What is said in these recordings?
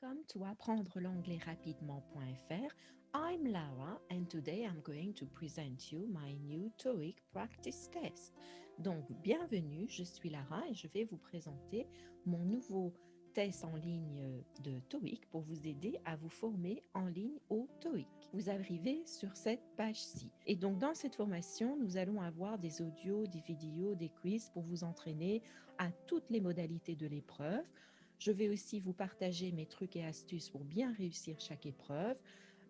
Welcome to apprendre l'anglais rapidement.fr. I'm Lara and today I'm going to present you my new TOEIC practice test. Donc, bienvenue, je suis Lara et je vais vous présenter mon nouveau test en ligne de TOEIC pour vous aider à vous former en ligne au TOEIC. Vous arrivez sur cette page-ci. Et donc, dans cette formation, nous allons avoir des audios, des vidéos, des quiz pour vous entraîner à toutes les modalités de l'épreuve. Je vais aussi vous partager mes trucs et astuces pour bien réussir chaque épreuve.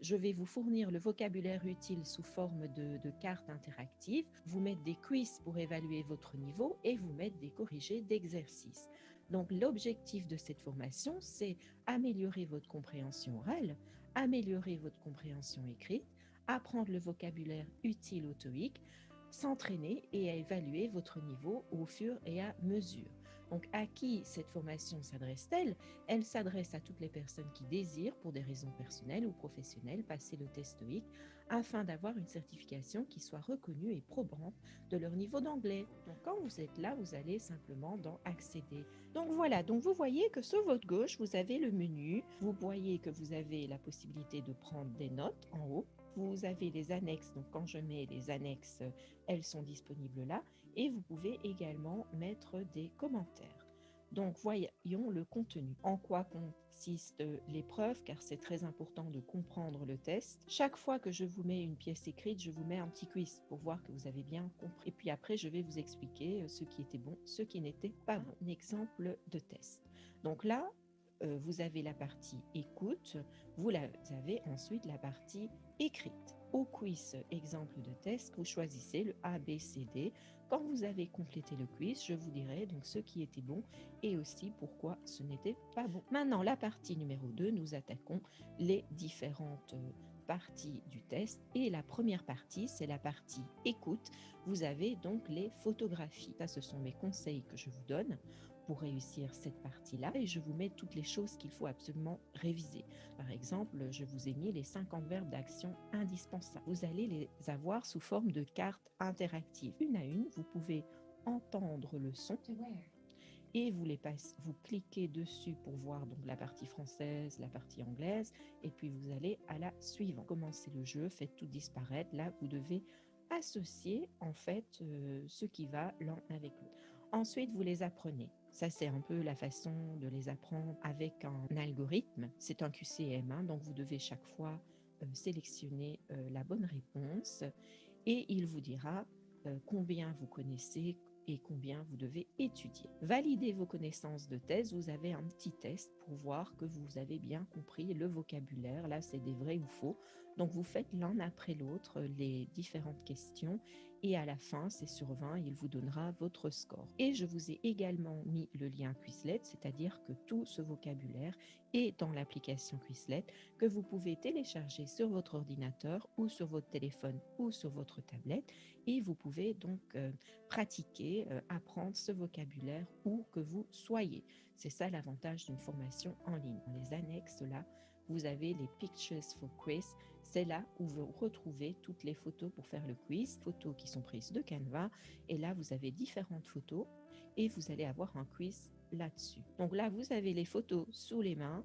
Je vais vous fournir le vocabulaire utile sous forme de cartes interactives, vous mettre des quiz pour évaluer votre niveau et vous mettre des corrigés d'exercices. Donc l'objectif de cette formation, c'est améliorer votre compréhension orale, améliorer votre compréhension écrite, apprendre le vocabulaire utile au TOEIC, s'entraîner et à évaluer votre niveau au fur et à mesure. Donc, à qui cette formation s'adresse-t-elle? Elle s'adresse à toutes les personnes qui désirent, pour des raisons personnelles ou professionnelles, passer le test TOEIC afin d'avoir une certification qui soit reconnue et probante de leur niveau d'anglais. Donc, quand vous êtes là, vous allez simplement dans Accéder. Donc, voilà. Donc, vous voyez que sur votre gauche, vous avez le menu. Vous voyez que vous avez la possibilité de prendre des notes en haut. Vous avez les annexes. Donc, quand je mets les annexes, elles sont disponibles là. Et vous pouvez également mettre des commentaires. Donc, voyons le contenu. En quoi consiste l'épreuve, car c'est très important de comprendre le test. Chaque fois que je vous mets une pièce écrite, je vous mets un petit quiz pour voir que vous avez bien compris. Et puis après, je vais vous expliquer ce qui était bon, ce qui n'était pas bon. Un exemple de test. Donc là, vous avez la partie écoute, vous avez ensuite la partie écrite. Au quiz exemple de test, vous choisissez le A, B, C, D. Quand vous avez complété le quiz, je vous dirai donc ce qui était bon et aussi pourquoi ce n'était pas bon. Maintenant, la partie numéro 2, nous attaquons les différentes parties du test. Et la première partie, c'est la partie écoute. Vous avez donc les photographies. Ça, ce sont mes conseils que je vous donne pour réussir cette partie-là et je vous mets toutes les choses qu'il faut absolument réviser. Par exemple, je vous ai mis les 50 verbes d'action indispensables. Vous allez les avoir sous forme de cartes interactives. Une à une, vous pouvez entendre le son et vous cliquez dessus pour voir donc la partie française, la partie anglaise et puis vous allez à la suivante. Commencez le jeu, faites tout disparaître. Là, vous devez associer en fait ce qui va l'un avec l'autre. Ensuite, vous les apprenez. Ça, c'est un peu la façon de les apprendre avec un algorithme. C'est un QCM, hein, donc vous devez chaque fois sélectionner la bonne réponse et il vous dira combien vous connaissez et combien vous devez étudier. Validez vos connaissances de thèse. Vous avez un petit test pour voir que vous avez bien compris le vocabulaire. Là, c'est des vrais ou faux. Donc, vous faites l'un après l'autre les différentes questions et à la fin, c'est sur 20, il vous donnera votre score. Et je vous ai également mis le lien Quizlet, c'est-à-dire que tout ce vocabulaire est dans l'application Quizlet que vous pouvez télécharger sur votre ordinateur ou sur votre téléphone ou sur votre tablette et vous pouvez donc pratiquer, apprendre ce vocabulaire où que vous soyez. C'est ça l'avantage d'une formation en ligne. Dans les annexes là, vous avez les Pictures for Quiz. C'est là où vous retrouvez toutes les photos pour faire le quiz, photos qui sont prises de Canva. Et là, vous avez différentes photos et vous allez avoir un quiz là-dessus. Donc là, vous avez les photos sous les mains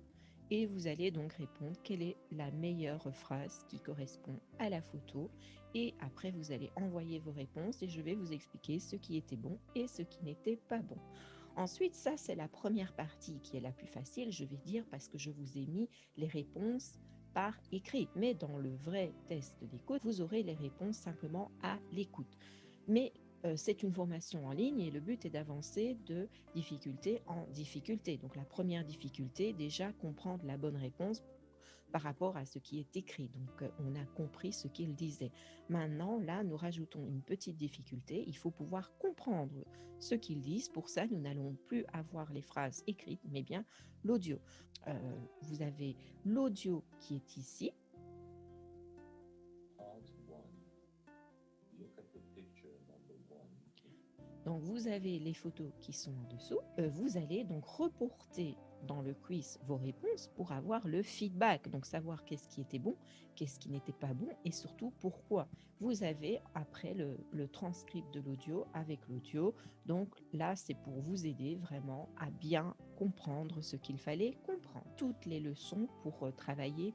et vous allez donc répondre quelle est la meilleure phrase qui correspond à la photo. Et après, vous allez envoyer vos réponses et je vais vous expliquer ce qui était bon et ce qui n'était pas bon. Ensuite, ça, c'est la première partie qui est la plus facile, je vais dire, parce que je vous ai mis les réponses par écrit. Mais dans le vrai test d'écoute, vous aurez les réponses simplement à l'écoute. Mais c'est une formation en ligne et le but est d'avancer de difficulté en difficulté. Donc la première difficulté, déjà comprendre la bonne réponse par rapport à ce qui est écrit. Donc, on a compris ce qu'il disait. Maintenant, là, nous rajoutons une petite difficulté. Il faut pouvoir comprendre ce qu'ils disent. Pour ça, nous n'allons plus avoir les phrases écrites, mais bien l'audio. Vous avez l'audio qui est ici. Donc, vous avez les photos qui sont en dessous. Vous allez donc reporter dans le quiz vos réponses pour avoir le feedback, donc savoir qu'est-ce qui était bon, qu'est-ce qui n'était pas bon et surtout pourquoi. Vous avez après le transcript de l'audio avec l'audio. Donc là, c'est pour vous aider vraiment à bien comprendre ce qu'il fallait comprendre. apprend toutes les leçons pour travailler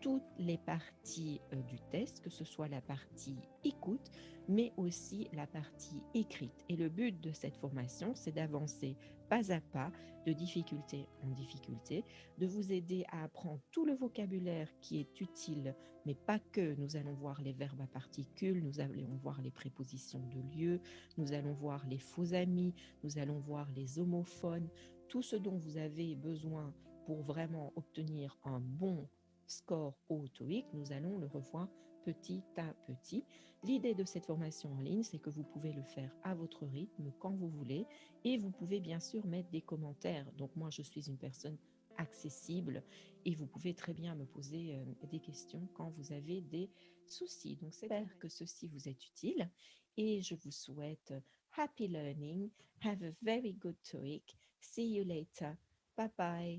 toutes les parties du test, que ce soit la partie écoute, mais aussi la partie écrite. Et le but de cette formation, c'est d'avancer pas à pas, de difficulté en difficulté, de vous aider à apprendre tout le vocabulaire qui est utile, mais pas que. Nous allons voir les verbes à particules, nous allons voir les prépositions de lieu, nous allons voir les faux amis, nous allons voir les homophones, tout ce dont vous avez besoin pour vraiment obtenir un bon score au TOEIC, nous allons le revoir petit à petit. L'idée de cette formation en ligne, c'est que vous pouvez le faire à votre rythme, quand vous voulez, et vous pouvez bien sûr mettre des commentaires. Donc moi, je suis une personne accessible et vous pouvez très bien me poser des questions quand vous avez des soucis. Donc j'espère que ceci vous est utile et je vous souhaite happy learning. Have a very good TOEIC. See you later. Bye bye.